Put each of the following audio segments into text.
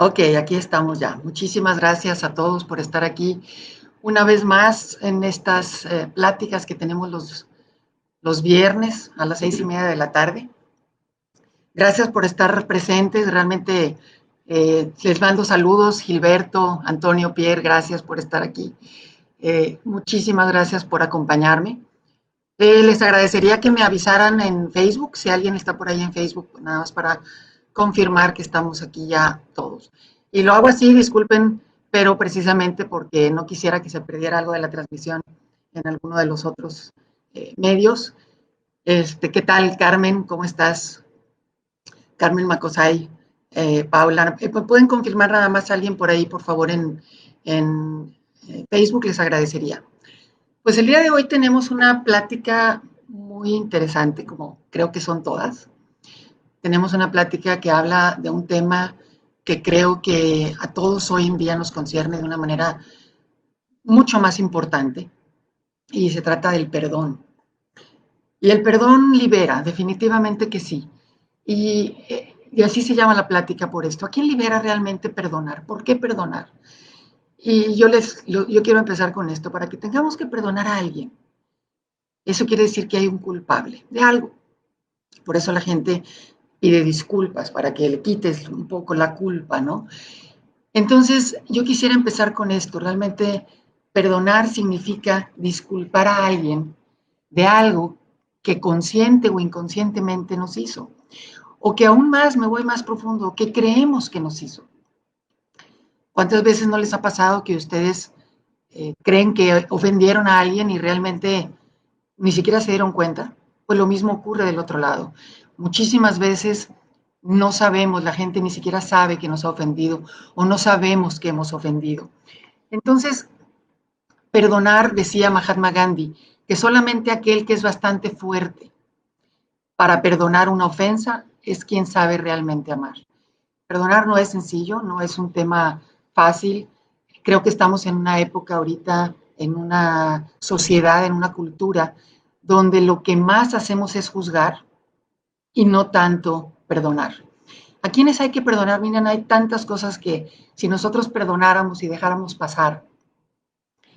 Ok, aquí estamos ya. Muchísimas gracias a todos por estar aquí una vez más en estas pláticas que tenemos los viernes a las 6:30 de la tarde. Gracias por estar presentes. Realmente les mando saludos, Gilberto, Antonio, Pierre, gracias por estar aquí. Muchísimas gracias por acompañarme. Les agradecería que me avisaran en Facebook, si alguien está por ahí en Facebook, nada más para confirmar que estamos aquí ya todos. Y lo hago así, disculpen, pero precisamente porque no quisiera que se perdiera algo de la transmisión en alguno de los otros medios. ¿Qué tal, Carmen? ¿Cómo estás? Carmen Macosay, Paula. ¿Pueden confirmar nada más a alguien por ahí, por favor, en Facebook? Les agradecería. Pues el día de hoy tenemos una plática muy interesante, como creo que son todas. Tenemos una plática que habla de un tema que creo que a todos hoy en día nos concierne de una manera mucho más importante, y se trata del perdón. Y el perdón libera, definitivamente que sí. Y así se llama la plática por esto. ¿A quién libera realmente perdonar? ¿Por qué perdonar? Y yo quiero empezar con esto, para que tengamos que perdonar a alguien. Eso quiere decir que hay un culpable de algo. Por eso la gente pide disculpas, para que le quites un poco la culpa, ¿no? Entonces, yo quisiera empezar con esto. Realmente, perdonar significa disculpar a alguien de algo que consciente o inconscientemente nos hizo. O que aún más, me voy más profundo, que creemos que nos hizo. ¿Cuántas veces no les ha pasado que ustedes creen que ofendieron a alguien y realmente ni siquiera se dieron cuenta? Pues lo mismo ocurre del otro lado. Muchísimas veces no sabemos, la gente ni siquiera sabe que nos ha ofendido o no sabemos que hemos ofendido. Entonces, perdonar, decía Mahatma Gandhi, que solamente aquel que es bastante fuerte para perdonar una ofensa es quien sabe realmente amar. Perdonar no es sencillo, no es un tema fácil. Creo que estamos en una época ahorita, en una sociedad, en una cultura, donde lo que más hacemos es juzgar y no tanto perdonar. ¿A quiénes hay que perdonar? Miren, hay tantas cosas que si nosotros perdonáramos y dejáramos pasar,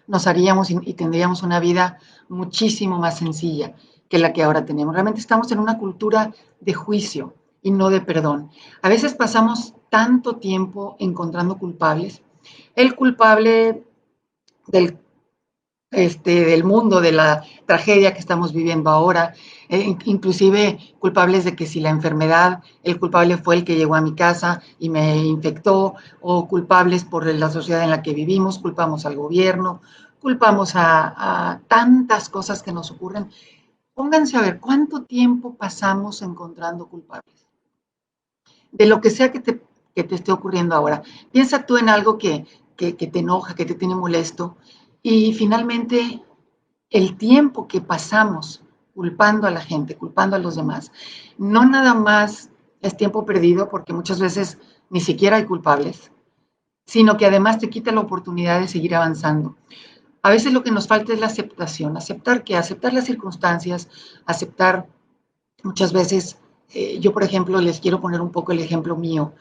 nos haríamos y tendríamos una vida muchísimo más sencilla que la que ahora tenemos. Realmente estamos en una cultura de juicio y no de perdón. A veces pasamos tanto tiempo encontrando culpables. El culpable del del mundo, de la tragedia que estamos viviendo ahora, inclusive culpables de que si la enfermedad, el culpable fue el que llegó a mi casa y me infectó, o culpables por la sociedad en la que vivimos, culpamos al gobierno, culpamos a tantas cosas que nos ocurren. Pónganse a ver cuánto tiempo pasamos encontrando culpables de lo que sea que te esté ocurriendo ahora. Piensa tú en algo que te enoja, que te tiene molesto, y finalmente el tiempo que pasamos culpando a la gente, culpando a los demás, no nada más es tiempo perdido, porque muchas veces ni siquiera hay culpables, sino que además te quita la oportunidad de seguir avanzando. A veces lo que nos falta es la aceptación, aceptar las circunstancias, aceptar muchas veces, yo por ejemplo les quiero poner un poco el ejemplo mío.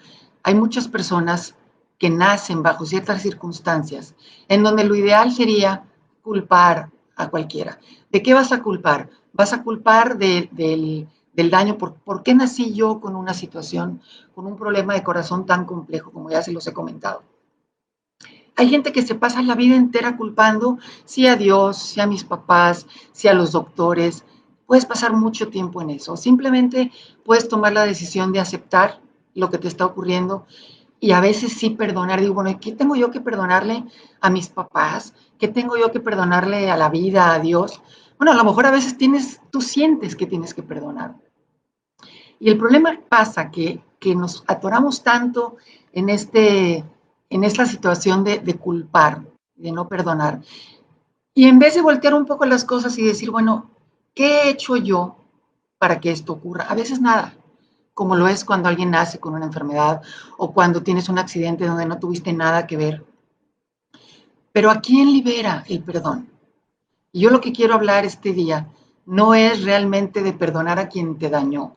Hay muchas personas que nacen bajo ciertas circunstancias en donde lo ideal sería culpar a cualquiera. ¿De qué vas a culpar? Vas a culpar del daño. ¿Por qué nací yo con una situación, con un problema de corazón tan complejo, como ya se los he comentado? Hay gente que se pasa la vida entera culpando, sí a Dios, sí a mis papás, sí a los doctores. Puedes pasar mucho tiempo en eso. Simplemente puedes tomar la decisión de aceptar lo que te está ocurriendo, y a veces sí perdonar. Digo, bueno, ¿qué tengo yo que perdonarle a mis papás? ¿Qué tengo yo que perdonarle a la vida, a Dios? Bueno, a lo mejor a veces tú sientes que tienes que perdonar. Y el problema pasa que nos atoramos tanto en, en esta situación de culpar, de no perdonar. Y en vez de voltear un poco las cosas y decir, bueno, ¿qué he hecho yo para que esto ocurra? A veces nada, como lo es cuando alguien nace con una enfermedad o cuando tienes un accidente donde no tuviste nada que ver. Pero ¿a quién libera el perdón? Y yo lo que quiero hablar este día no es realmente de perdonar a quien te dañó,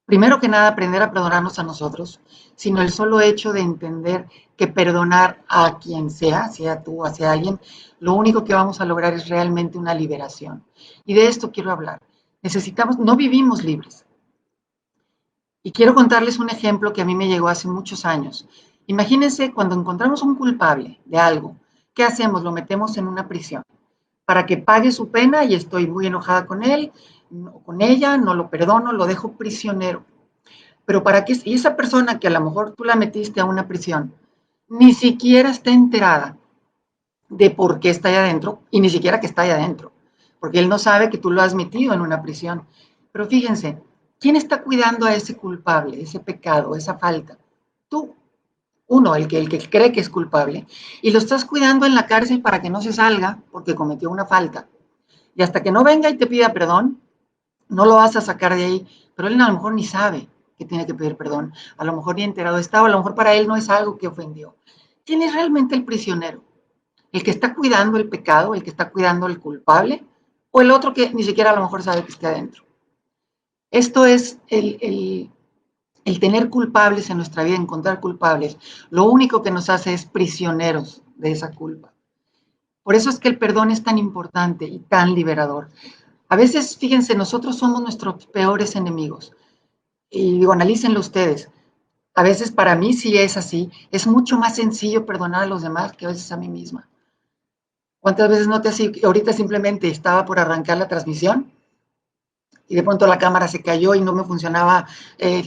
primero que nada, aprender a perdonarnos a nosotros, sino el solo hecho de entender que perdonar a quien sea tú, sea alguien, lo único que vamos a lograr es realmente una liberación. Y de esto quiero hablar. Necesitamos, no vivimos libres. Y quiero contarles un ejemplo que a mí me llegó hace muchos años. Imagínense cuando encontramos un culpable de algo, ¿qué hacemos? Lo metemos en una prisión para que pague su pena y estoy muy enojada con él, con ella, no lo perdono, lo dejo prisionero. Pero para qué, y esa persona que a lo mejor tú la metiste a una prisión, ni siquiera está enterada de por qué está allá adentro y ni siquiera que está allá adentro, porque él no sabe que tú lo has metido en una prisión. Pero fíjense, ¿quién está cuidando a ese culpable, ese pecado, esa falta? Tú, uno, el que cree que es culpable, y lo estás cuidando en la cárcel para que no se salga porque cometió una falta. Y hasta que no venga y te pida perdón, no lo vas a sacar de ahí, pero él a lo mejor ni sabe que tiene que pedir perdón, a lo mejor ni enterado está, o a lo mejor para él no es algo que ofendió. ¿Quién es realmente el prisionero? ¿El que está cuidando el pecado, el que está cuidando el culpable, o el otro que ni siquiera a lo mejor sabe que está adentro? Esto es el tener culpables en nuestra vida, encontrar culpables. Lo único que nos hace es prisioneros de esa culpa. Por eso es que el perdón es tan importante y tan liberador. A veces, fíjense, nosotros somos nuestros peores enemigos. Y digo, analícenlo ustedes. A veces para mí sí es así. Es mucho más sencillo perdonar a los demás que a veces a mí misma. ¿Cuántas veces no te así? Ahorita simplemente estaba por arrancar la transmisión y de pronto la cámara se cayó y no me funcionaba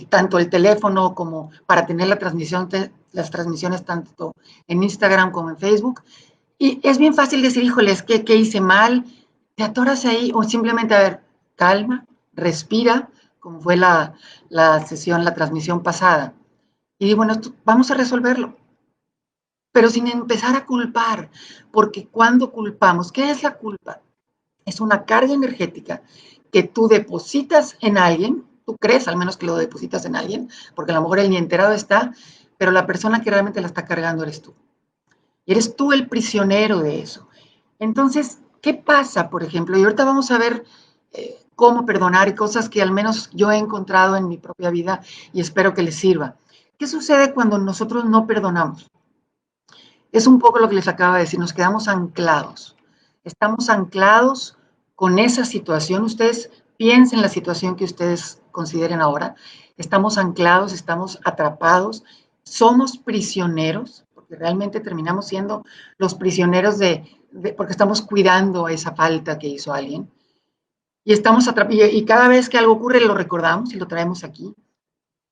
tanto el teléfono como para tener la transmisión, las transmisiones tanto en Instagram como en Facebook. Y es bien fácil decir, híjoles, ¿qué hice mal? Te atoras ahí o simplemente, a ver, calma, respira, como fue la sesión, la transmisión pasada. Y digo, bueno, vamos a resolverlo, pero sin empezar a culpar, porque cuando culpamos, ¿qué es la culpa? Es una carga energética que tú depositas en alguien, tú crees al menos que lo depositas en alguien, porque a lo mejor él ni enterado está, pero la persona que realmente la está cargando eres tú. Y eres tú el prisionero de eso. Entonces, ¿qué pasa, por ejemplo? Y ahorita vamos a ver cómo perdonar y cosas que al menos yo he encontrado en mi propia vida y espero que les sirva. ¿Qué sucede cuando nosotros no perdonamos? Es un poco lo que les acabo de decir, nos quedamos anclados. Estamos anclados con esa situación. Ustedes piensen en la situación que ustedes consideren ahora. Estamos anclados, estamos atrapados, somos prisioneros, porque realmente terminamos siendo los prisioneros porque estamos cuidando esa falta que hizo alguien. Y estamos atrapados, y cada vez que algo ocurre lo recordamos y lo traemos aquí.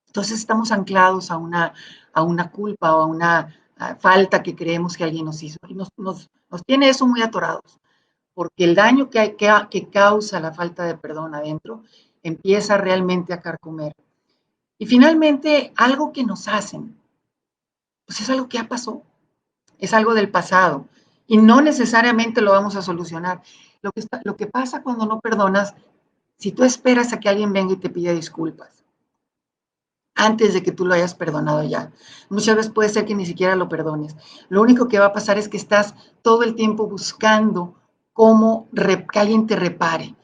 Entonces estamos anclados a una culpa o a una falta que creemos que alguien nos hizo. Y nos tiene eso muy atorados, porque el daño que causa la falta de perdón adentro empieza realmente a carcomer. Y finalmente, algo que nos hacen, pues es algo que ya pasó, es algo del pasado, y no necesariamente lo vamos a solucionar. Lo que pasa cuando no perdonas, si tú esperas a que alguien venga y te pida disculpas, antes de que tú lo hayas perdonado ya. Muchas veces puede ser que ni siquiera lo perdones. Lo único que va a pasar es que estás todo el tiempo buscando cómo que alguien te repare.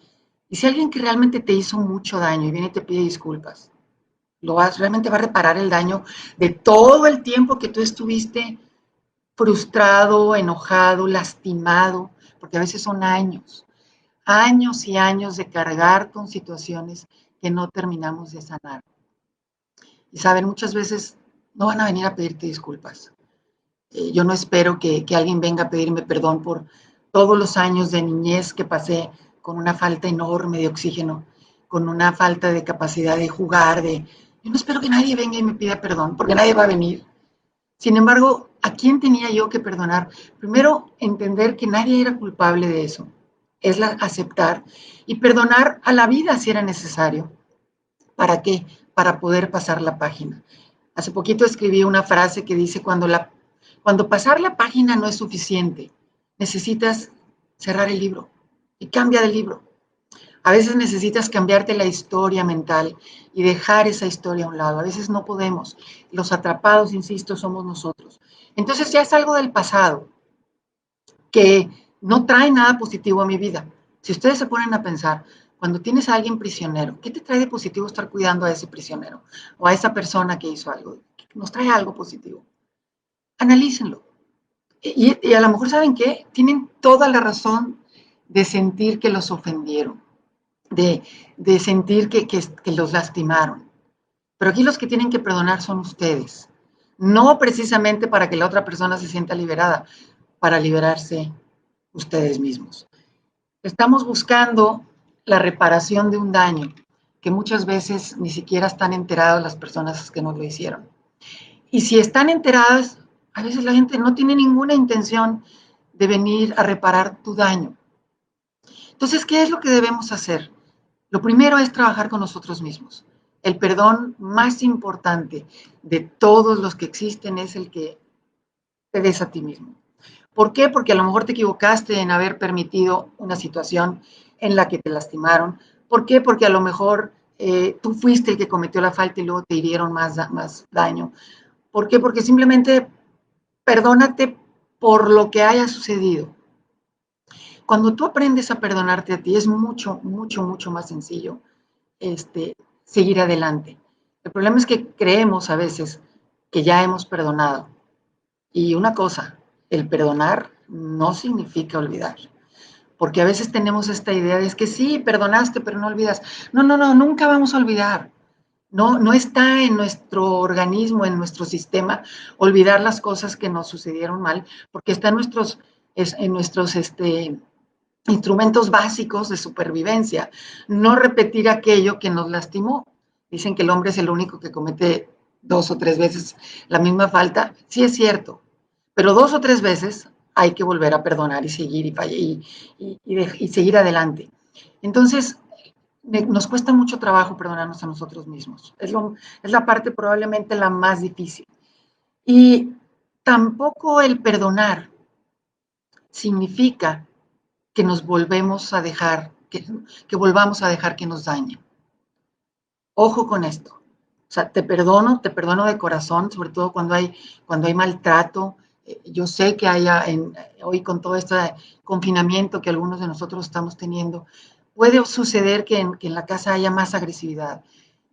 Y si alguien que realmente te hizo mucho daño y viene y te pide disculpas, realmente va a reparar el daño de todo el tiempo que tú estuviste frustrado, enojado, lastimado, porque a veces son años, años y años de cargar con situaciones que no terminamos de sanar. Y saben, muchas veces no van a venir a pedirte disculpas. Yo no espero que alguien venga a pedirme perdón por todos los años de niñez que pasé con una falta enorme de oxígeno, con una falta de capacidad de jugar. Yo no espero que nadie venga y me pida perdón, porque nadie va a venir. Sin embargo, ¿a quién tenía yo que perdonar? Primero, entender que nadie era culpable de eso. Es aceptar y perdonar a la vida si era necesario. ¿Para qué? Para poder pasar la página. Hace poquito escribí una frase que dice, cuando pasar la página no es suficiente, necesitas cerrar el libro y cambia de libro. A veces necesitas cambiarte la historia mental y dejar esa historia a un lado. A veces no podemos. Los atrapados, insisto, somos nosotros. Entonces ya es algo del pasado que no trae nada positivo a mi vida. Si ustedes se ponen a pensar, cuando tienes a alguien prisionero, ¿qué te trae de positivo estar cuidando a ese prisionero o a esa persona que hizo algo? Nos trae algo positivo. Analícenlo. Y a lo mejor, ¿saben qué? Tienen toda la razón de sentir que los ofendieron, de sentir que los lastimaron. Pero aquí los que tienen que perdonar son ustedes. No precisamente para que la otra persona se sienta liberada, para liberarse ustedes mismos. Estamos buscando la reparación de un daño que muchas veces ni siquiera están enteradas las personas que nos lo hicieron. Y si están enteradas, a veces la gente no tiene ninguna intención de venir a reparar tu daño. Entonces, ¿qué es lo que debemos hacer? Lo primero es trabajar con nosotros mismos. El perdón más importante de todos los que existen es el que te des a ti mismo. ¿Por qué? Porque a lo mejor te equivocaste en haber permitido una situación en la que te lastimaron. ¿Por qué? Porque a lo mejor tú fuiste el que cometió la falta y luego te hirieron más daño. ¿Por qué? Porque simplemente perdónate por lo que haya sucedido. Cuando tú aprendes a perdonarte a ti, es mucho más sencillo seguir adelante. El problema es que creemos a veces que ya hemos perdonado. Y una cosa, el perdonar no significa olvidar. Porque a veces tenemos esta idea de es que sí, perdonaste, pero no olvidas. No, nunca vamos a olvidar. No está en nuestro organismo, en nuestro sistema, olvidar las cosas que nos sucedieron mal, porque está en nuestros instrumentos básicos de supervivencia. No repetir aquello que nos lastimó. Dicen que el hombre es el único que comete 2 o 3 veces la misma falta. Sí es cierto, pero 2 o 3 veces hay que volver a perdonar y seguir y seguir adelante. Entonces, nos cuesta mucho trabajo perdonarnos a nosotros mismos. Es la parte probablemente la más difícil. Y tampoco el perdonar significa que nos volvemos a dejar, que volvamos a dejar que nos dañen. Ojo con esto. O sea, te perdono de corazón, sobre todo cuando hay maltrato. Yo sé que hoy con todo este confinamiento que algunos de nosotros estamos teniendo, puede suceder que en la casa haya más agresividad,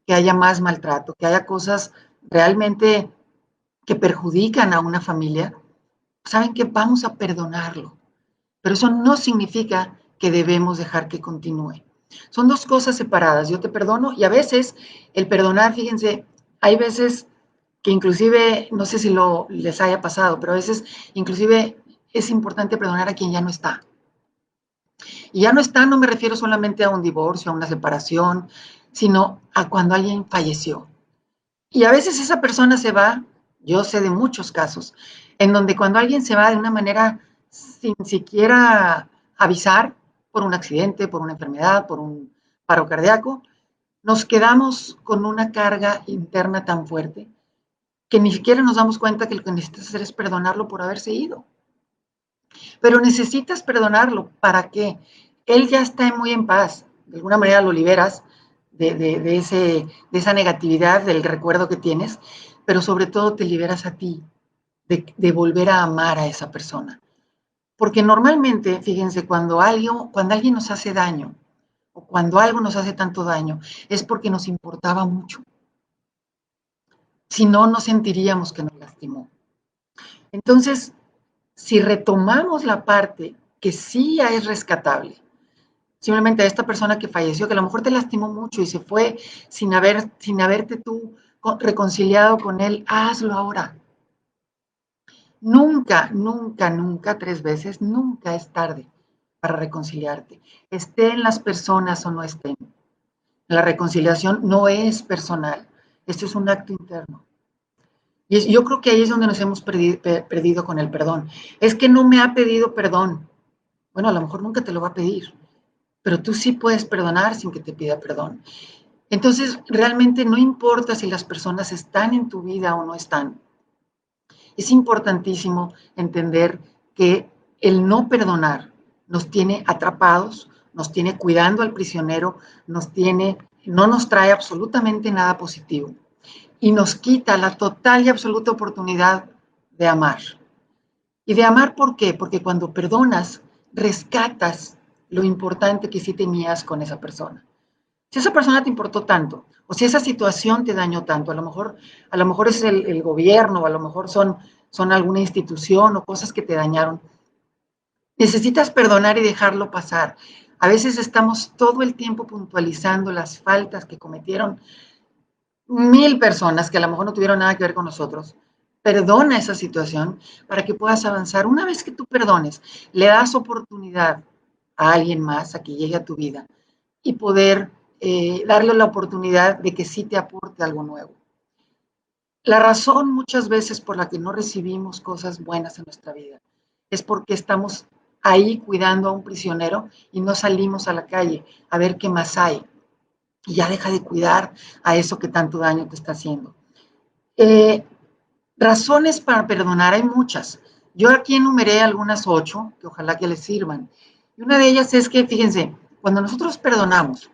que haya más maltrato, que haya cosas realmente que perjudican a una familia. ¿Saben qué? Vamos a perdonarlo. Pero eso no significa que debemos dejar que continúe. Son dos cosas separadas. Yo te perdono y a veces el perdonar, fíjense, hay veces que inclusive, no sé si les haya pasado, pero a veces inclusive es importante perdonar a quien ya no está. Y ya no está, no me refiero solamente a un divorcio, a una separación, sino a cuando alguien falleció. Y a veces esa persona se va, yo sé de muchos casos, en donde cuando alguien se va de una manera sin siquiera avisar por un accidente, por una enfermedad, por un paro cardíaco, nos quedamos con una carga interna tan fuerte que ni siquiera nos damos cuenta que lo que necesitas hacer es perdonarlo por haberse ido. Pero necesitas perdonarlo. ¿Para qué? Él ya está muy en paz. De alguna manera lo liberas de esa negatividad, del recuerdo que tienes, pero sobre todo te liberas a ti de volver a amar a esa persona. Porque normalmente, fíjense, cuando alguien nos hace daño, o cuando algo nos hace tanto daño, es porque nos importaba mucho. Si no, no sentiríamos que nos lastimó. Entonces, si retomamos la parte que sí es rescatable, simplemente a esta persona que falleció, que a lo mejor te lastimó mucho y se fue sin haberte tú reconciliado con él, hazlo ahora. Nunca, 3 veces, nunca es tarde para reconciliarte. Estén las personas o no estén. La reconciliación no es personal. Esto es un acto interno. Y yo creo que ahí es donde nos hemos perdido con el perdón. Es que no me ha pedido perdón. Bueno, a lo mejor nunca te lo va a pedir, pero tú sí puedes perdonar sin que te pida perdón. Entonces, realmente no importa si las personas están en tu vida o no están. Es importantísimo entender que el no perdonar nos tiene atrapados, nos tiene cuidando al prisionero, no nos trae absolutamente nada positivo y nos quita la total y absoluta oportunidad de amar. ¿Y de amar por qué? Porque cuando perdonas, rescatas lo importante que sí tenías con esa persona. Si esa persona te importó tanto, o si esa situación te dañó tanto, a lo mejor es el gobierno, o a lo mejor son alguna institución o cosas que te dañaron, necesitas perdonar y dejarlo pasar. A veces estamos todo el tiempo puntualizando las faltas que cometieron 1000 personas que a lo mejor no tuvieron nada que ver con nosotros. Perdona esa situación para que puedas avanzar. Una vez que tú perdones, le das oportunidad a alguien más a que llegue a tu vida y poder darle la oportunidad de que sí te aporte algo nuevo. La razón muchas veces por la que no recibimos cosas buenas en nuestra vida es porque estamos ahí cuidando a un prisionero y no salimos a la calle a ver qué más hay. Y ya deja de cuidar a eso que tanto daño te está haciendo. Eh, Razones para perdonar hay muchas. Yo aquí enumeré algunas 8 que ojalá que les sirvan. Y una de ellas es que, fíjense, cuando nosotros perdonamos,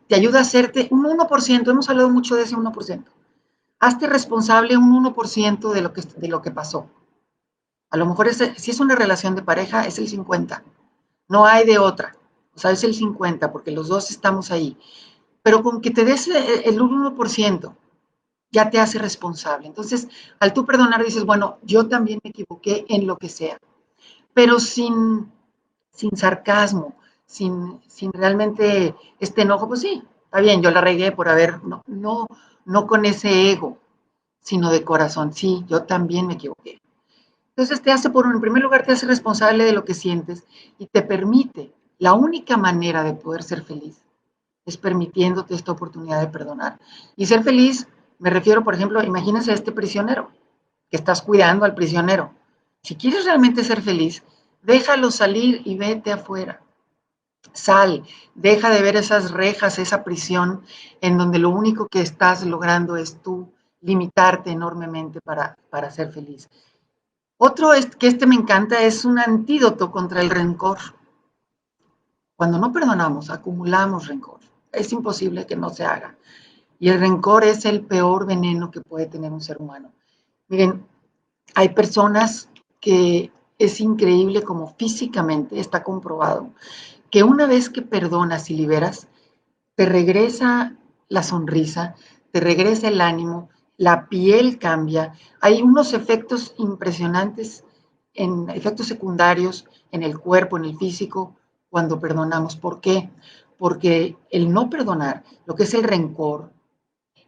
te ayuda a hacerte un 1%, hemos hablado mucho de ese 1%. Hazte responsable un 1% de lo que pasó. A lo mejor si es una relación de pareja, es el 50%. No hay de otra. O sea, es el 50%, porque los dos estamos ahí. Pero con que te des el 1%, ya te hace responsable. Entonces, al tú perdonar, dices, bueno, yo también me equivoqué en lo que sea, pero sin sarcasmo, sin realmente este enojo, pues sí, está bien, yo la regué por haber, no con ese ego, sino de corazón, sí, yo también me equivoqué. Entonces en primer lugar, te hace responsable de lo que sientes y te permite, la única manera de poder ser feliz es permitiéndote esta oportunidad de perdonar. Y ser feliz, me refiero, por ejemplo, imagínense a este prisionero, que estás cuidando al prisionero. Si quieres realmente ser feliz, déjalo salir y vete afuera. Sal, deja de ver esas rejas, esa prisión, en donde lo único que estás logrando es tú limitarte enormemente para ser feliz. Otro que me encanta es un antídoto contra el rencor. Cuando no perdonamos, acumulamos rencor. Es imposible que no se haga. Y el rencor es el peor veneno que puede tener un ser humano. Miren, hay personas que es increíble como físicamente está comprobado que una vez que perdonas y liberas, te regresa la sonrisa, te regresa el ánimo, la piel cambia. Hay unos efectos impresionantes, en efectos secundarios en el cuerpo, en el físico, cuando perdonamos. ¿Por qué? Porque el no perdonar, lo que es el rencor,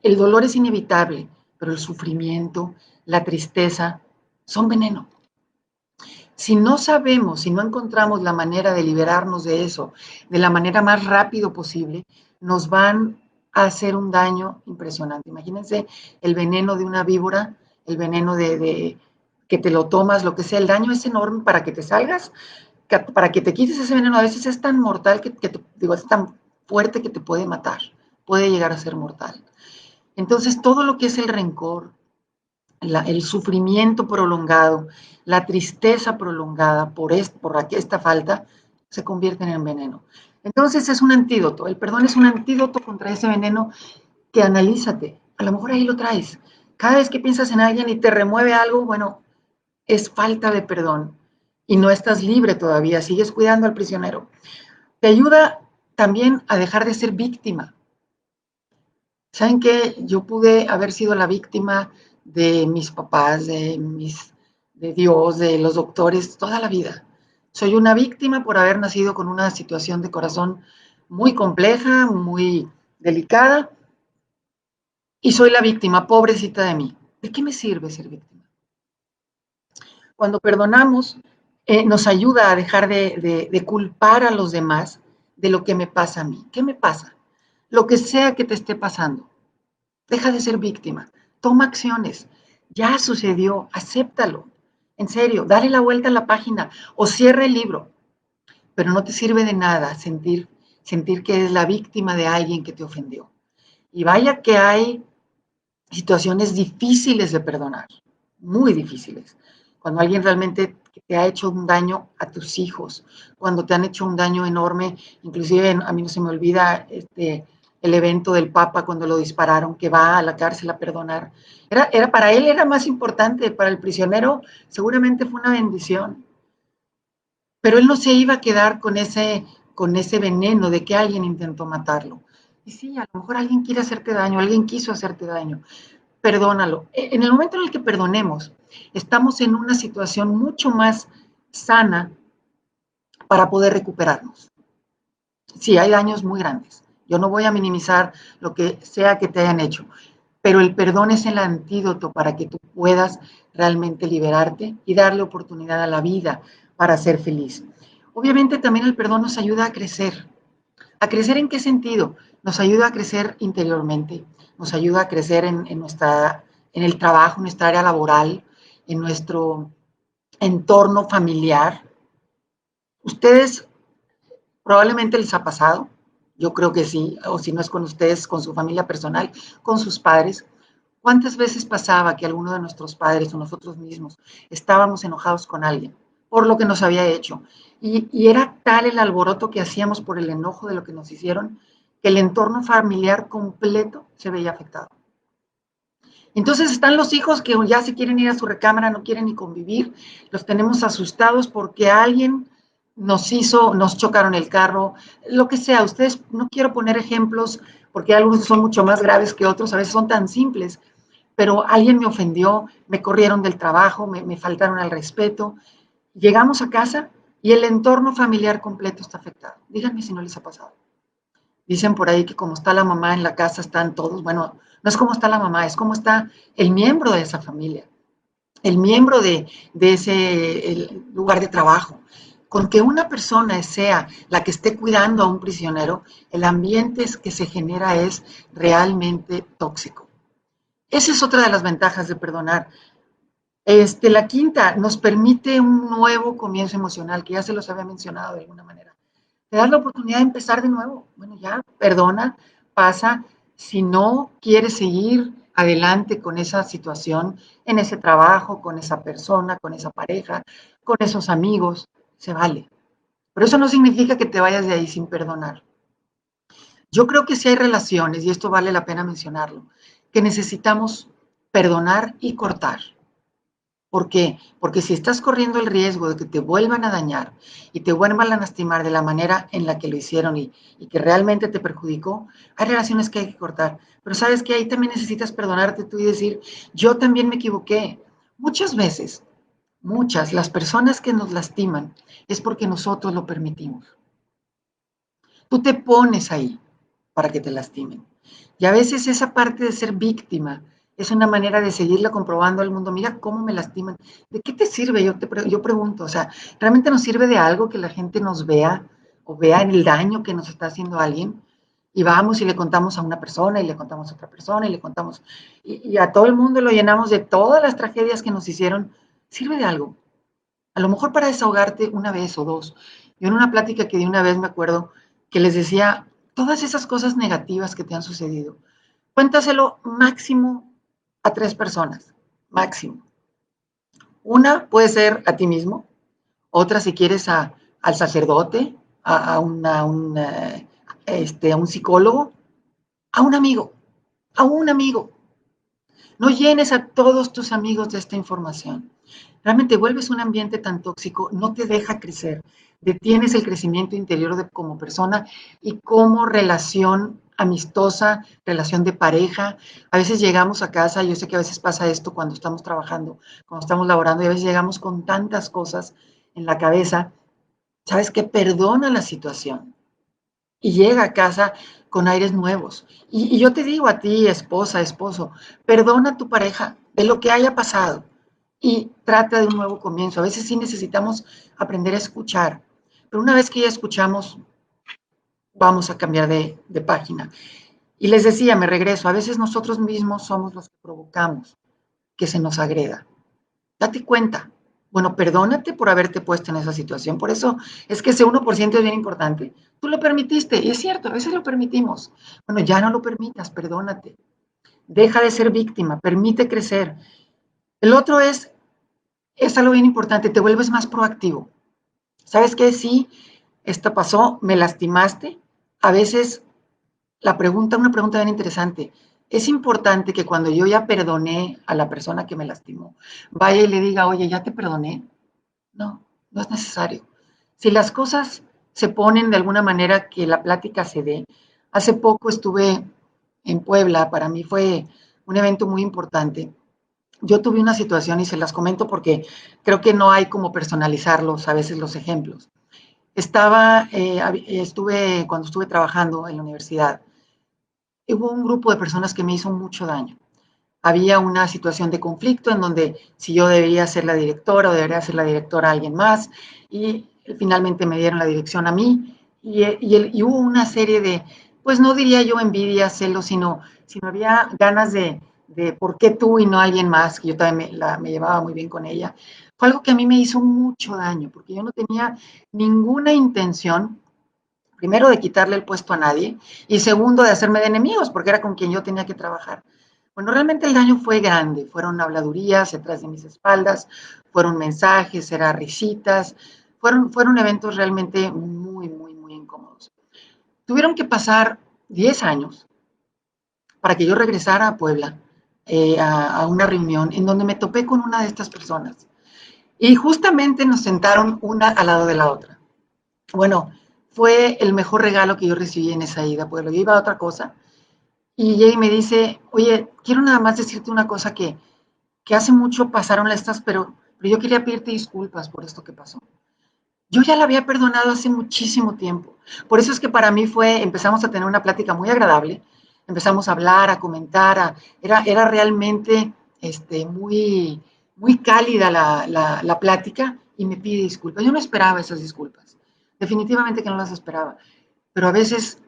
el dolor es inevitable, pero el sufrimiento, la tristeza, son veneno. Si no sabemos, si no encontramos la manera de liberarnos de eso de la manera más rápido posible, nos van a hacer un daño impresionante. Imagínense el veneno de una víbora, el veneno de que te lo tomas, lo que sea, el daño es enorme para que te salgas, para que te quites ese veneno. A veces es tan mortal digo, es tan fuerte que te puede matar, puede llegar a ser mortal. Entonces, todo lo que es el rencor, el sufrimiento prolongado, la tristeza prolongada por esta falta, se convierten en veneno. Entonces es un antídoto, el perdón es un antídoto contra ese veneno que analízate, a lo mejor ahí lo traes. Cada vez que piensas en alguien y te remueve algo, bueno, es falta de perdón y no estás libre todavía, sigues cuidando al prisionero. Te ayuda también a dejar de ser víctima. ¿Saben qué? Yo pude haber sido la víctima de mis papás, de Dios, de los doctores, toda la vida. Soy una víctima por haber nacido con una situación de corazón muy compleja, muy delicada, y soy la víctima, pobrecita de mí. ¿De qué me sirve ser víctima? Cuando perdonamos, nos ayuda a dejar de culpar a los demás de lo que me pasa a mí. ¿Qué me pasa? Lo que sea que te esté pasando. Deja de ser víctima, toma acciones. Ya sucedió, acéptalo. En serio, dale la vuelta a la página o cierra el libro. Pero no te sirve de nada sentir que eres la víctima de alguien que te ofendió. Y vaya que hay situaciones difíciles de perdonar, muy difíciles. Cuando alguien realmente te ha hecho un daño a tus hijos, cuando te han hecho un daño enorme, inclusive a mí no se me olvida el evento del Papa cuando lo dispararon, que va a la cárcel a perdonar. Para él era más importante, para el prisionero seguramente fue una bendición. pero él no se iba a quedar con ese veneno de que alguien intentó matarlo. Y sí, a lo mejor alguien quiere hacerte daño, alguien quiso hacerte daño, perdónalo. En el momento en el que perdonemos, estamos en una situación mucho más sana para poder recuperarnos. Sí, hay daños muy grandes. Yo no voy a minimizar lo que sea que te hayan hecho, pero el perdón es el antídoto para que tú puedas realmente liberarte y darle oportunidad a la vida para ser feliz. Obviamente también el perdón nos ayuda a crecer. ¿A crecer en qué sentido? Nos ayuda a crecer interiormente, nos ayuda a crecer en el trabajo, en nuestra área laboral, en nuestro entorno familiar. Ustedes probablemente les ha pasado, yo creo que sí, o si no es con ustedes, con su familia personal, con sus padres. ¿Cuántas veces pasaba que alguno de nuestros padres o nosotros mismos estábamos enojados con alguien por lo que nos había hecho? Y era tal el alboroto que hacíamos por el enojo de lo que nos hicieron, que el entorno familiar completo se veía afectado. Entonces están los hijos que ya se quieren ir a su recámara, no quieren ni convivir, los tenemos asustados porque alguien nos chocaron el carro, lo que sea. Ustedes, no quiero poner ejemplos porque algunos son mucho más graves que otros, a veces son tan simples, pero alguien me ofendió, me corrieron del trabajo, me faltaron al respeto. Llegamos a casa y el entorno familiar completo está afectado. Díganme si no les ha pasado. Dicen por ahí que como está la mamá en la casa están todos. Bueno, no es como está la mamá, es como está el miembro de esa familia, el miembro de ese lugar de trabajo. Con que una persona sea la que esté cuidando a un prisionero, el ambiente que se genera es realmente tóxico. Esa es otra de las ventajas de perdonar. La quinta, nos permite un nuevo comienzo emocional, que ya se los había mencionado de alguna manera. Te das la oportunidad de empezar de nuevo. Bueno, ya, perdona, pasa. Si no quieres seguir adelante con esa situación, en ese trabajo, con esa persona, con esa pareja, con esos amigos, se vale. Pero eso no significa que te vayas de ahí sin perdonar. Yo creo que sí hay relaciones, y esto vale la pena mencionarlo, que necesitamos perdonar y cortar. ¿Por qué? Porque si estás corriendo el riesgo de que te vuelvan a dañar y te vuelvan a lastimar de la manera en la que lo hicieron y que realmente te perjudicó, hay relaciones que hay que cortar. Pero sabes que ahí también necesitas perdonarte tú y decir, yo también me equivoqué. Muchas veces, las personas que nos lastiman es porque nosotros lo permitimos. Tú te pones ahí para que te lastimen. Y a veces esa parte de ser víctima es una manera de seguirle comprobando al mundo, mira cómo me lastiman. ¿De qué te sirve? Yo pregunto, o sea, ¿realmente nos sirve de algo que la gente nos vea o vea el daño que nos está haciendo alguien? Y vamos y le contamos a una persona y le contamos a otra persona y le contamos, y a todo el mundo lo llenamos de todas las tragedias que nos hicieron. ¿Sirve de algo? A lo mejor para desahogarte una vez o dos. Yo en una plática que di una vez me acuerdo que les decía, todas esas cosas negativas que te han sucedido, cuéntaselo máximo a 3 personas, máximo. Una puede ser a ti mismo, otra si quieres al sacerdote, a un psicólogo, a un amigo, a un amigo. No llenes a todos tus amigos de esta información. Realmente vuelves un ambiente tan tóxico, no te deja crecer, detienes el crecimiento interior como persona y como relación amistosa, relación de pareja. A veces llegamos a casa, yo sé que a veces pasa esto cuando estamos trabajando, cuando estamos laborando, y a veces llegamos con tantas cosas en la cabeza, ¿sabes qué? Perdona la situación y llega a casa con aires nuevos. Y yo te digo a ti, esposa, esposo, perdona a tu pareja de lo que haya pasado y trata de un nuevo comienzo. A veces sí necesitamos aprender a escuchar, pero una vez que ya escuchamos, vamos a cambiar de página. Y les decía, me regreso, a veces nosotros mismos somos los que provocamos que se nos agreda. Date cuenta. Bueno, perdónate por haberte puesto en esa situación. Por eso es que ese 1% es bien importante. Tú lo permitiste, y es cierto, a veces lo permitimos. Bueno, ya no lo permitas, perdónate. Deja de ser víctima, permite crecer. El otro es algo bien importante, te vuelves más proactivo. ¿Sabes qué? Sí, esto pasó, me lastimaste. A veces una pregunta bien interesante. Es importante que cuando yo ya perdoné a la persona que me lastimó, vaya y le diga, oye, ya te perdoné. No, no es necesario. Si las cosas se ponen de alguna manera que la plática se dé. Hace poco estuve en Puebla, para mí fue un evento muy importante. Yo tuve una situación y se las comento porque creo que no hay como personalizarlos a veces los ejemplos. Cuando estuve trabajando en la universidad, hubo un grupo de personas que me hizo mucho daño. Había una situación de conflicto en donde si yo debería ser la directora o debería ser la directora a alguien más, y finalmente me dieron la dirección a mí, y hubo una serie de, pues no diría yo envidia, celos, sino había ganas de por qué tú y no alguien más, que yo también me llevaba muy bien con ella. Fue algo que a mí me hizo mucho daño, porque yo no tenía ninguna intención, primero, de quitarle el puesto a nadie, y segundo, de hacerme de enemigos, porque era con quien yo tenía que trabajar. Bueno, realmente el daño fue grande, fueron habladurías detrás de mis espaldas, fueron mensajes, eran risitas, fueron eventos realmente muy, muy, muy incómodos. Tuvieron que pasar 10 años para que yo regresara a Puebla, a una reunión en donde me topé con una de estas personas. Y justamente nos sentaron una al lado de la otra. Bueno, fue el mejor regalo que yo recibí en esa ida a Puebla. Yo iba a otra cosa y ella me dice, oye, quiero nada más decirte una cosa que hace mucho pasaron estas, pero yo quería pedirte disculpas por esto que pasó. Yo ya la había perdonado hace muchísimo tiempo. Por eso es que para mí empezamos a tener una plática muy agradable, empezamos a hablar, a comentar, era realmente muy, muy cálida la plática y me pide disculpas. Yo no esperaba esas disculpas, definitivamente que no las esperaba, pero a veces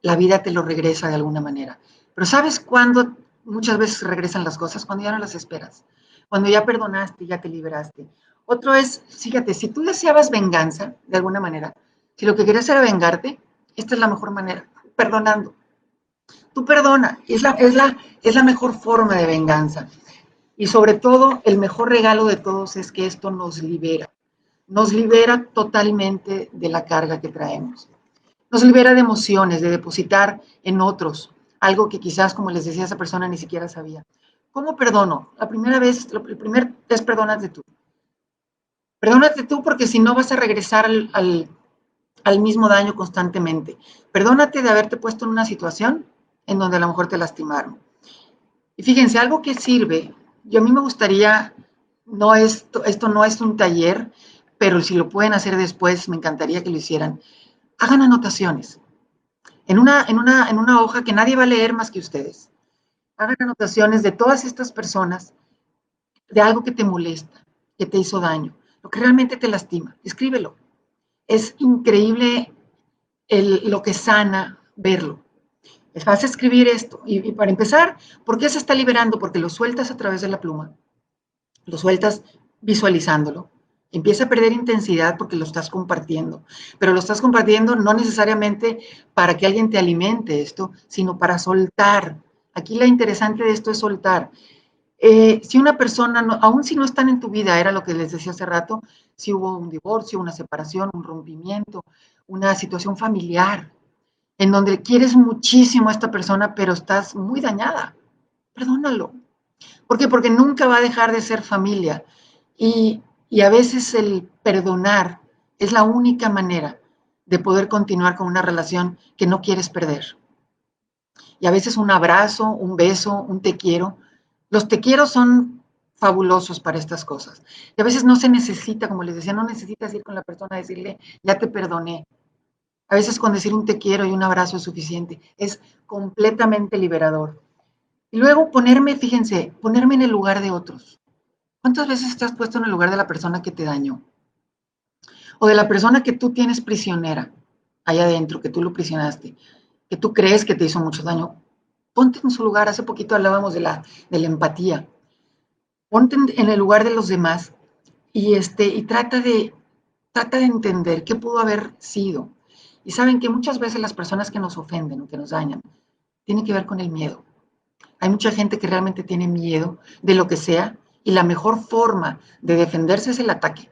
la vida te lo regresa de alguna manera. Pero ¿sabes cuándo muchas veces regresan las cosas? Cuando ya no las esperas, cuando ya perdonaste, ya te liberaste. Otro es, fíjate, si tú deseabas venganza, de alguna manera, si lo que querías era vengarte, esta es la mejor manera, perdonando. Tú perdona, es la mejor forma de venganza. Y sobre todo, el mejor regalo de todos es que esto nos libera totalmente de la carga que traemos. Nos libera de emociones, de depositar en otros, algo que quizás, como les decía, esa persona ni siquiera sabía. ¿Cómo perdono? La primera vez, el primer es perdónate tú. Perdónate tú porque si no vas a regresar al mismo daño constantemente. Perdónate de haberte puesto en una situación en donde a lo mejor te lastimaron. Y fíjense, algo que sirve, yo a mí me gustaría, esto no es un taller, pero si lo pueden hacer después, me encantaría que lo hicieran. Hagan anotaciones en una hoja que nadie va a leer más que ustedes. Hagan anotaciones de todas estas personas, de algo que te molesta, que te hizo daño, lo que realmente te lastima. Escríbelo. Es increíble lo que sana verlo. Vas a escribir esto. Y para empezar, ¿por qué se está liberando? Porque lo sueltas a través de la pluma, lo sueltas visualizándolo. Empieza a perder intensidad porque lo estás compartiendo, pero lo estás compartiendo no necesariamente para que alguien te alimente esto, sino para soltar. Aquí lo interesante de esto es soltar. Si una persona, aun si no están en tu vida, era lo que les decía hace rato, si hubo un divorcio, una separación, un rompimiento, una situación familiar, en donde quieres muchísimo a esta persona, pero estás muy dañada, perdónalo. ¿Por qué? Porque nunca va a dejar de ser familia. Y a veces el perdonar es la única manera de poder continuar con una relación que no quieres perder. Y a veces un abrazo, un beso, un te quiero. Los te quiero son fabulosos para estas cosas. Y a veces no se necesita, como les decía, no necesitas ir con la persona a decirle, ya te perdoné. A veces con decir un te quiero y un abrazo es suficiente. Es completamente liberador. Y luego fíjense, ponerme en el lugar de otros. ¿Cuántas veces te has puesto en el lugar de la persona que te dañó? O de la persona que tú tienes prisionera, allá adentro, que tú lo prisionaste, que tú crees que te hizo mucho daño. Ponte en su lugar. Hace poquito hablábamos de la empatía. Ponte en el lugar de los demás y trata de entender qué pudo haber sido. Y saben que muchas veces las personas que nos ofenden o que nos dañan tienen que ver con el miedo. Hay mucha gente que realmente tiene miedo de lo que sea y la mejor forma de defenderse es el ataque.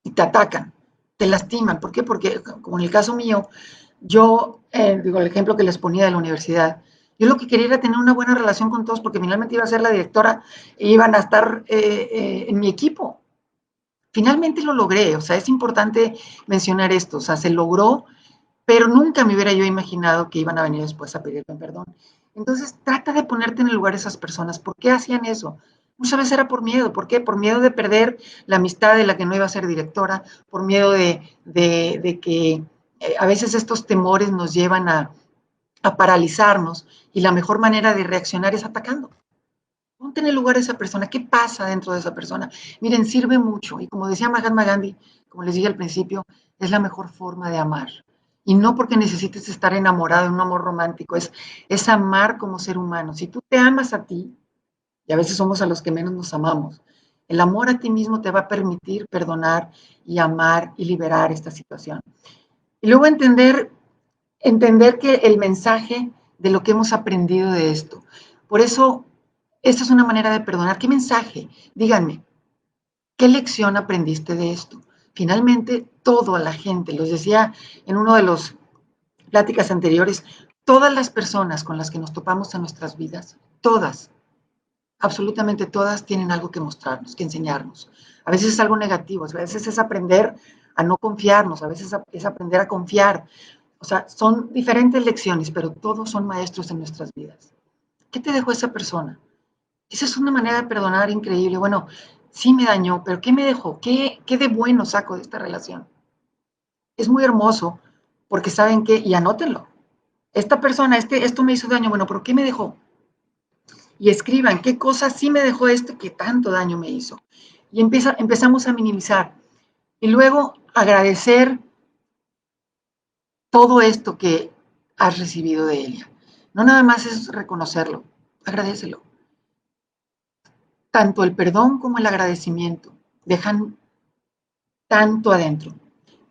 Y te atacan, te lastiman. ¿Por qué? Porque, como en el caso mío, digo, el ejemplo que les ponía de la universidad, yo lo que quería era tener una buena relación con todos porque finalmente iba a ser la directora e iban a estar en mi equipo. Finalmente lo logré, o sea, es importante mencionar esto, o sea, se logró, pero nunca me hubiera yo imaginado que iban a venir después a pedirme perdón. Entonces, trata de ponerte en el lugar de esas personas. ¿Por qué hacían eso? Muchas veces era por miedo. ¿Por qué? Por miedo de perder la amistad de la que no iba a ser directora, por miedo de que a veces estos temores nos llevan a paralizarnos y la mejor manera de reaccionar es atacando. Ponte en el lugar de esa persona. ¿Qué pasa dentro de esa persona? Miren, sirve mucho. Y como decía Mahatma Gandhi, como les dije al principio, es la mejor forma de amar. Y no porque necesites estar enamorado de un amor romántico, es amar como ser humano. Si tú te amas a ti, y a veces somos a los que menos nos amamos, el amor a ti mismo te va a permitir perdonar y amar y liberar esta situación. Y luego entender que el mensaje de lo que hemos aprendido de esto. Por eso, esta es una manera de perdonar. ¿Qué mensaje? Díganme, ¿qué lección aprendiste de esto? Finalmente, toda la gente, los decía en uno de los pláticas anteriores, todas las personas con las que nos topamos en nuestras vidas, todas, absolutamente todas, tienen algo que mostrarnos, que enseñarnos. A veces es algo negativo, a veces es aprender a no confiarnos, a veces es aprender a confiar. O sea, son diferentes lecciones, pero todos son maestros en nuestras vidas. ¿Qué te dejó esa persona? Esa es una manera de perdonar increíble. Bueno, sí me dañó, pero ¿qué me dejó? ¿Qué de bueno saco de esta relación? Es muy hermoso porque saben que, y anótenlo, esta persona, esto me hizo daño, bueno, pero ¿qué me dejó? Y escriban, ¿qué cosa sí me dejó esto que tanto daño me hizo? Y empezamos a minimizar. Y luego agradecer todo esto que has recibido de ella. No nada más es reconocerlo, agradecelo. Tanto el perdón como el agradecimiento dejan tanto adentro.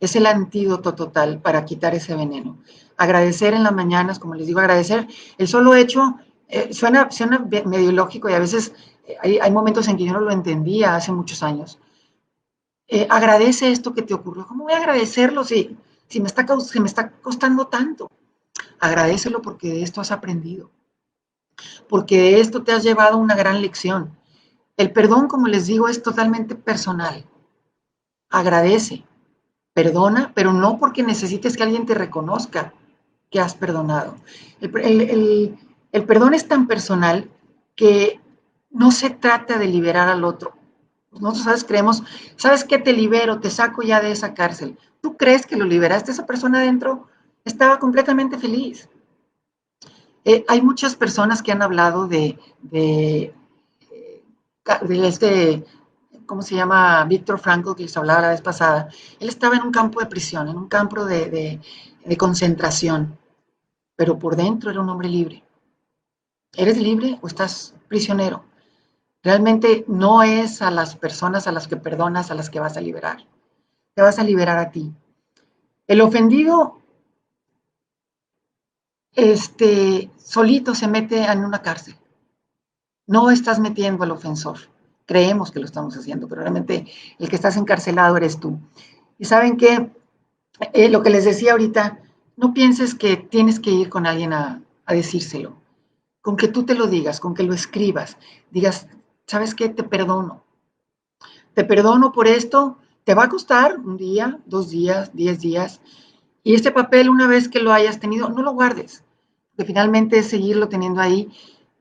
Es el antídoto total para quitar ese veneno. Agradecer en las mañanas, como les digo, agradecer. El solo hecho suena medio ilógico y a veces hay momentos en que yo no lo entendía hace muchos años. Agradece esto que te ocurrió. ¿Cómo voy a agradecerlo si me está costando tanto? Agradecelo porque de esto has aprendido, porque de esto te has llevado una gran lección. El perdón, como les digo, es totalmente personal. Agradece, perdona, pero no porque necesites que alguien te reconozca que has perdonado. El perdón es tan personal que no se trata de liberar al otro. Nosotros, ¿sabes? Creemos, ¿sabes qué? Te libero, te saco ya de esa cárcel. ¿Tú crees que lo liberaste? Esa persona adentro estaba completamente feliz. Hay muchas personas que han hablado de este, ¿cómo se llama? Víctor Frankl, que les hablaba la vez pasada. Él estaba en un campo de prisión, en un campo de concentración, pero por dentro era un hombre libre. ¿Eres libre o estás prisionero? Realmente no es a las personas a las que perdonas a las que vas a liberar. Te vas a liberar a ti. El ofendido, solito se mete en una cárcel. No estás metiendo al ofensor. Creemos que lo estamos haciendo, pero realmente el que estás encarcelado eres tú. Y saben que lo que les decía ahorita, no pienses que tienes que ir con alguien a decírselo. Con que tú te lo digas, con que lo escribas, digas, ¿sabes qué? Te perdono. Te perdono por esto. Te va a costar un día, 2 días, 10 días. Y este papel, una vez que lo hayas tenido, no lo guardes. Porque finalmente es seguirlo teniendo ahí.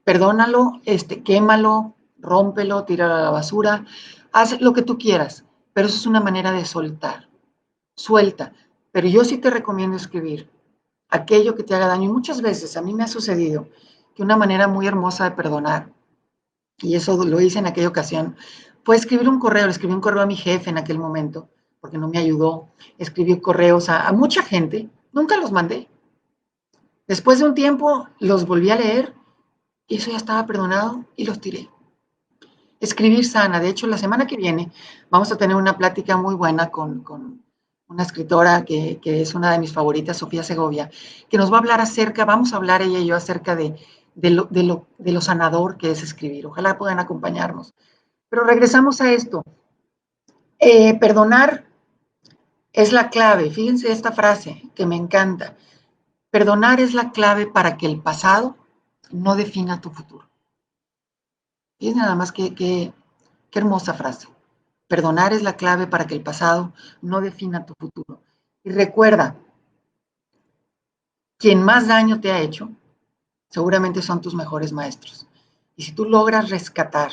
Perdónalo, quémalo, rómpelo, tíralo a la basura. Haz lo que tú quieras. Pero eso es una manera de soltar. Suelta. Pero yo sí te recomiendo escribir aquello que te haga daño. Y muchas veces a mí me ha sucedido que una manera muy hermosa de perdonar, y eso lo hice en aquella ocasión, fue escribir un correo. Le escribí un correo a mi jefe en aquel momento, porque no me ayudó. Escribí correos a mucha gente, nunca los mandé. Después de un tiempo los volví a leer y eso ya estaba perdonado y los tiré. Escribir sana. De hecho, la semana que viene vamos a tener una plática muy buena con una escritora que es una de mis favoritas, Sofía Segovia, que nos va a hablar vamos a hablar ella y yo acerca de lo sanador que es escribir. Ojalá puedan acompañarnos. Pero regresamos a esto. Perdonar es la clave. Fíjense esta frase que me encanta. Perdonar es la clave para que el pasado no defina tu futuro. Fíjense nada más qué hermosa frase. Perdonar es la clave para que el pasado no defina tu futuro. Y recuerda, quien más daño te ha hecho, seguramente son tus mejores maestros. Y si tú logras rescatar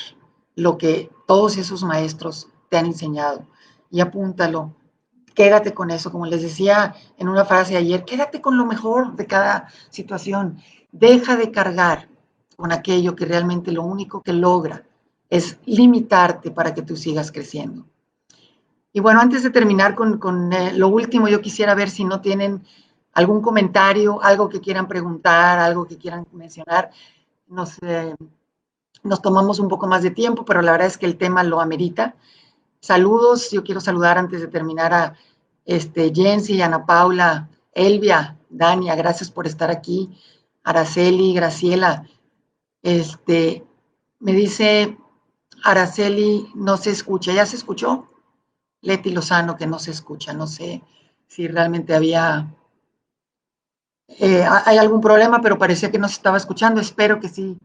lo que todos esos maestros te han enseñado y apúntalo, quédate con eso, como les decía en una frase ayer, quédate con lo mejor de cada situación. Deja de cargar con aquello que realmente lo único que logra es limitarte para que tú sigas creciendo. Y bueno, antes de terminar con lo último, yo quisiera ver si no tienen algún comentario, algo que quieran preguntar, algo que quieran mencionar. Nos tomamos un poco más de tiempo, pero la verdad es que el tema lo amerita. Saludos, yo quiero saludar antes de terminar a Jensi, Ana Paula, Elvia, Dania, gracias por estar aquí. Araceli, Graciela, me dice Araceli, no se escucha, ¿ya se escuchó? Leti Lozano, que no se escucha, no sé si realmente hay algún problema, pero parecía que no se estaba escuchando, espero que sí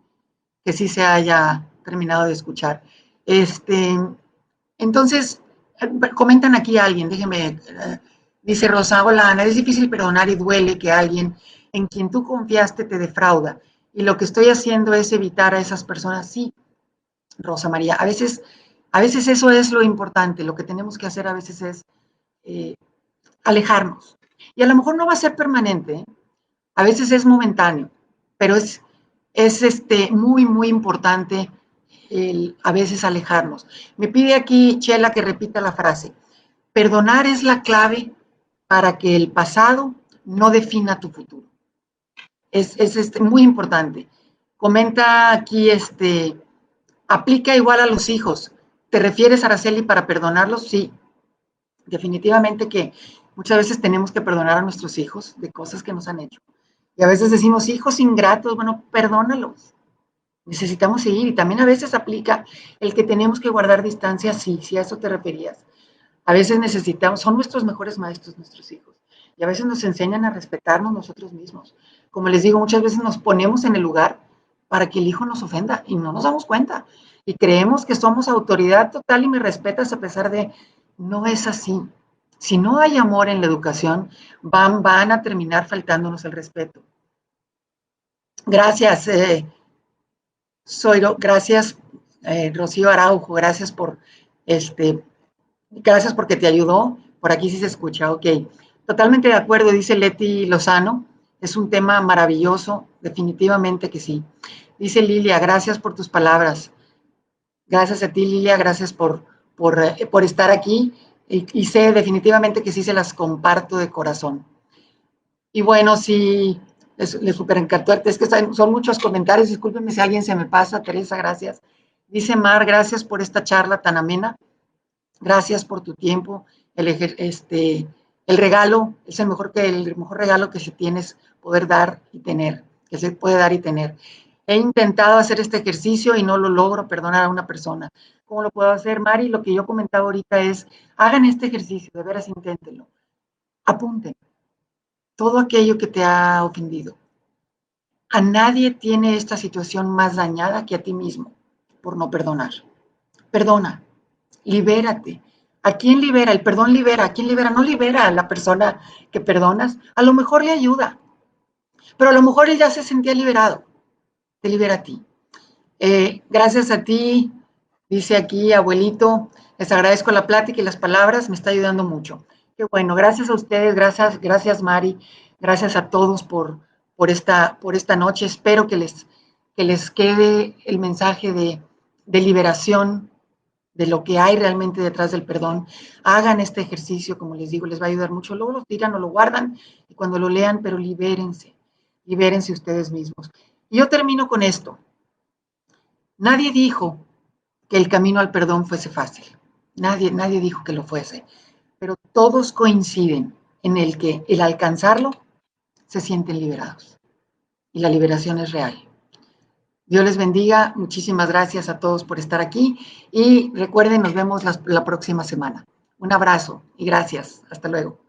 se haya terminado de escuchar. Entonces, comentan aquí a alguien, déjeme, dice Rosa, hola Ana, es difícil perdonar y duele que alguien en quien tú confiaste te defrauda. Y lo que estoy haciendo es evitar a esas personas. Sí, Rosa María, a veces eso es lo importante, lo que tenemos que hacer a veces es eh, alejarnos. Y a lo mejor no va a ser permanente, ¿eh? A veces es momentáneo, pero es muy, muy importante a veces alejarnos. Me pide aquí Chela que repita la frase. Perdonar es la clave para que el pasado no defina tu futuro. Es muy importante. Comenta aquí, aplica igual a los hijos. ¿Te refieres, Araceli, para perdonarlos? Sí, definitivamente que muchas veces tenemos que perdonar a nuestros hijos de cosas que nos han hecho. Y a veces decimos, hijos ingratos, bueno, perdónalos. Necesitamos seguir. Y también a veces aplica el que tenemos que guardar distancia, sí, si a eso te referías. A veces necesitamos, son nuestros mejores maestros nuestros hijos. Y a veces nos enseñan a respetarnos nosotros mismos. Como les digo, muchas veces nos ponemos en el lugar para que el hijo nos ofenda y no nos damos cuenta. Y creemos que somos autoridad total y me respetas a pesar de, no es así. Si no hay amor en la educación, van a terminar faltándonos el respeto. Gracias, gracias, Rocío Araujo, gracias porque te ayudó. Por aquí sí se escucha, ok. Totalmente de acuerdo, dice Leti Lozano. Es un tema maravilloso, definitivamente que sí. Dice Lilia, gracias por tus palabras. Gracias a ti, Lilia, gracias por estar aquí. Y sé definitivamente que sí se las comparto de corazón. Y bueno, sí, les súper encantó. Es que son muchos comentarios, discúlpenme si alguien se me pasa. Teresa, gracias. Dice Mar, gracias por esta charla tan amena. Gracias por tu tiempo. El regalo es el mejor regalo que se tiene es poder dar y tener, que se puede dar y tener. He intentado hacer este ejercicio y no lo logro, perdonar a una persona. ¿Cómo lo puedo hacer, Mari? Lo que yo comentaba ahorita es, hagan este ejercicio, de veras inténtenlo. Apunten todo aquello que te ha ofendido. A nadie tiene esta situación más dañada que a ti mismo por no perdonar. Perdona, libérate. ¿A quién libera? El perdón libera. ¿A quién libera? No libera a la persona que perdonas. A lo mejor le ayuda, pero a lo mejor él ya se sentía liberado. Te libera a ti. Gracias a ti, dice aquí abuelito, les agradezco la plática y las palabras, me está ayudando mucho. Qué bueno, gracias a ustedes, gracias Mari, gracias a todos por esta noche. Espero que les quede el mensaje de liberación, de lo que hay realmente detrás del perdón. Hagan este ejercicio, como les digo, les va a ayudar mucho. Luego lo tiran o lo guardan y cuando lo lean, pero libérense ustedes mismos. Y yo termino con esto. Nadie dijo que el camino al perdón fuese fácil. Nadie dijo que lo fuese. Pero todos coinciden en el que el alcanzarlo se sienten liberados. Y la liberación es real. Dios les bendiga. Muchísimas gracias a todos por estar aquí. Y recuerden, nos vemos la próxima semana. Un abrazo y gracias. Hasta luego.